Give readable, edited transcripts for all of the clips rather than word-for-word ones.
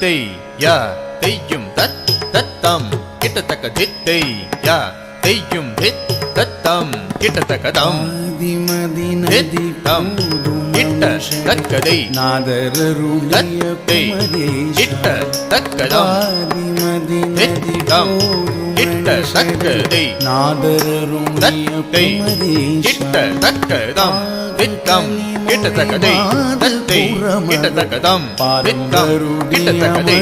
தத்தை யா தெய்யும் தத் தத்தம் கிட்டத்தக்க தித்தை யா தெய்யும் தித் தத்தம் கிட்டத்தக்கதம் தித்தம் கிட்ட தக்கதை தத்தை கிட்ட தக்கதம் தித்தம் கிட்ட தக்கதை தத்தை கிட்ட தக்கதம் தித்தம் கிட்டத்தக்கதை தத்தை கிட்டத்தக்கதம் தித்தம் கிட்டத்தக்கதை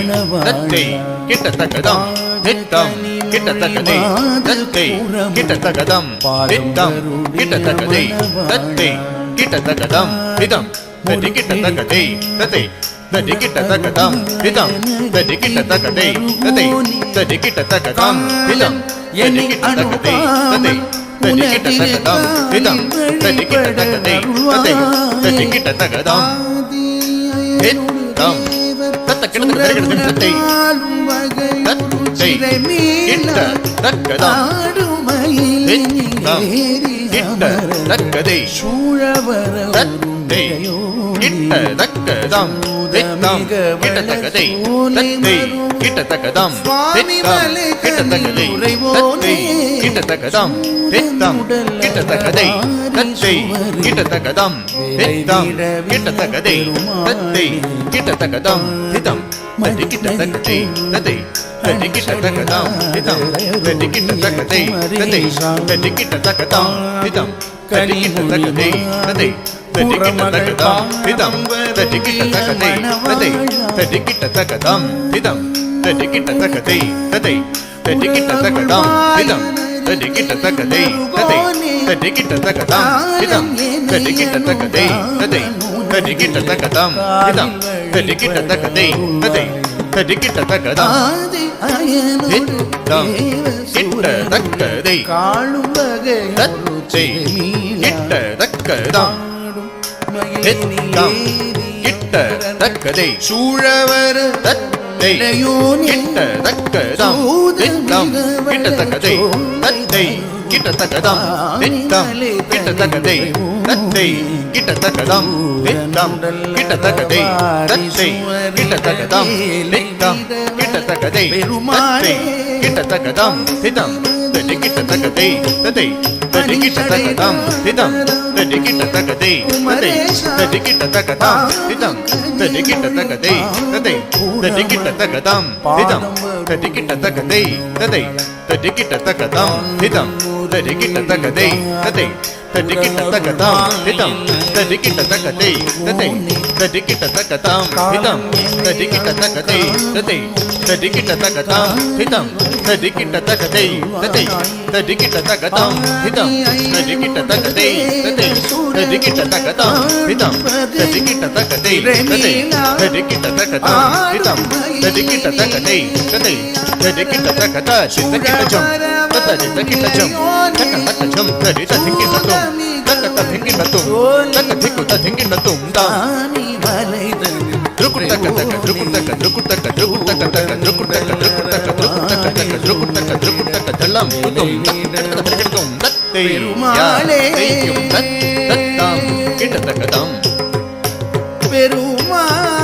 தத்தை கிட்டத்தக்கதம் தித்தம் கிட்டத்தக்கதை தத்தை கிட்டத்தக்கதம் தித்தம் கிட்டத்தக்கதை தத்தை கிட்டத்தக்கதம் திதம் தத்தி கிட்டத்தக்கதை தத்தை தத்தி கிட்டத்தக்கதம் திதம் தத்தி கிட்டத்தக்கதை தத்தை தத்தி கிட்டத்தக்கதம் திதம் தத்தி கிட்டத்தக்கதை தத்தை தத்தி கிட்டத்தக்கதம் திதம் தத்தி கிட்டத்தக்கதை தத்தை தத்தி கிட்டத்தக்கதம் திதம் தத்த கிட்டத்தக்கதை தத்தை தத்தை கிட்டத்தக்கதம் திதம் கிட்டத்தக்கதை தத்தை கிட்டத்தக்கதம் தித்தம் கிட்டத்தக்கதை தத்தை கிட்டத்தக்கதம் தித்தம் கிட்டத்தக்கதை தத்தை கிட்டத்தக்கதம் தித்தம் கிட்டத்தக்கதை தத்தை கிட்டத்தக்கதம் தித்தம் கிட்டத்தக்கதை தத்தை கிட்டத்தக்கதம் திதம் தத்தி கிட்டத்தக்கதை தத்தை தத்தி கிட்டத்தக்கதம் திதம் தத்தி கிட்டத்தக்கதை தத்தை தத்தி கிட்டத்தக்கதம் திதம் தத்தி கிட்டத்தக்கதை தத்தை தத்தி கிட்டத்தக்கதம் திதம் தத்தி கிட்டத்தக்கதை தத்தை தத்தி கிட்டத்தக்கதம் திதம் தத்தி கிட்டத்தக்கதை தத்தை தத்தி கிட்டத்தக்கதம் திதம் தத்தி கிட்டத்தக்கதை தத்தை தத்தி கிட்டத்தக்கதம் திதம் தத்தி கிட்டத்தக்கதை தத்தை தத்தி கிட்டத்தக்கதம் திதம் தத்தி கிட்டத்தக்கதை தத்தை தத்தி கிட்டத்தக்கதம் தித்தம் கிட்டத்தக்கதை தத்தை கிட்டத்தக்கதம் தித்தம் கிட்டத்தக்கதை சூழவர் தத்தை கிட்டத்தக்கதம் தித்தம் கிட்டத்தக்கதை தத்தை கிட்டத்தக்கதம் தித்தம் கிட்டத்தக்கதை தத்தை கிட்டத்தக்கதம் தித்தம் கிட்டத்தக்கதை தத்தை கிட்டத்தக்கதம் தித்தம் கிட்டத்தக்கதை தத்தை கிட்டத்தக்கதம் திதம் தத்தி கிட்டத்தக்கதை தத்தை தத்தி கிட்டத்தக்கதம் திதம் தத்தி கிட்டத்தக்கதை தத்தை தத்தி கிட்டத்தக்கதம் திதம் தத்தி கிட்டத்தக்கதை தத்தை தத்தி கிட்டத்தக்கதம் திதம் தத்தி கிட்டத்தக்கதை தத்தை தத்தி கிட்டத்தக்கதம் திதம் தத்தி கிட்டத்தக்கதை தத்தை தத்தி கிட்டத்தக்கதம் திதம் தத்தி கிட்டத்தக்கதை தத்தை தத்தி கிட்டத்தக்கதம் திதம் தத்தி கிட்டத்தக்கதை தத்தை தத்தி கிட்டத்தக்கதம் திதம் தத்தி கிட்டத்தக்கதை தத்தை தத்தி கிட்டத்தக்கதம் திதம் தத்தி கிட்டத்தக்கதை தத்தை தத்தி கிட்டத்தக்கதம் திதம் தத்தி கிட்டத்தக்கதை தத்தை தத்தி கிட்டத்தக்கதம் திதம் தத்தி கிட்டத்தக்கதை தத்தை தத்தி கிட்டத்தக்கத சித்தகிட்டஜம் தத்த சித்தகிட்டஜம் தக்கதக்கஜம் தரி தத்திகிட்டதும் தக்கத திங்கிட்டதும் தக்க திக்குத திங்கிட்டதும் தானி வலைதன் த்ருகுட்டக்க த்ருகுட்டக்க த்ருகுட்டக்க த்ருகுட்டக்க த்ருகுட்டக்க த்ருகுட்டக்க த்ருகுட்டக்க த்ருகுட்டக்க த்ருகுட்டக்க தல்லம் துதும் தக்கதக்கதும் தத்தை பெருமாளே தத்தம் கிட்டத்தக்கதம் பெருமாளே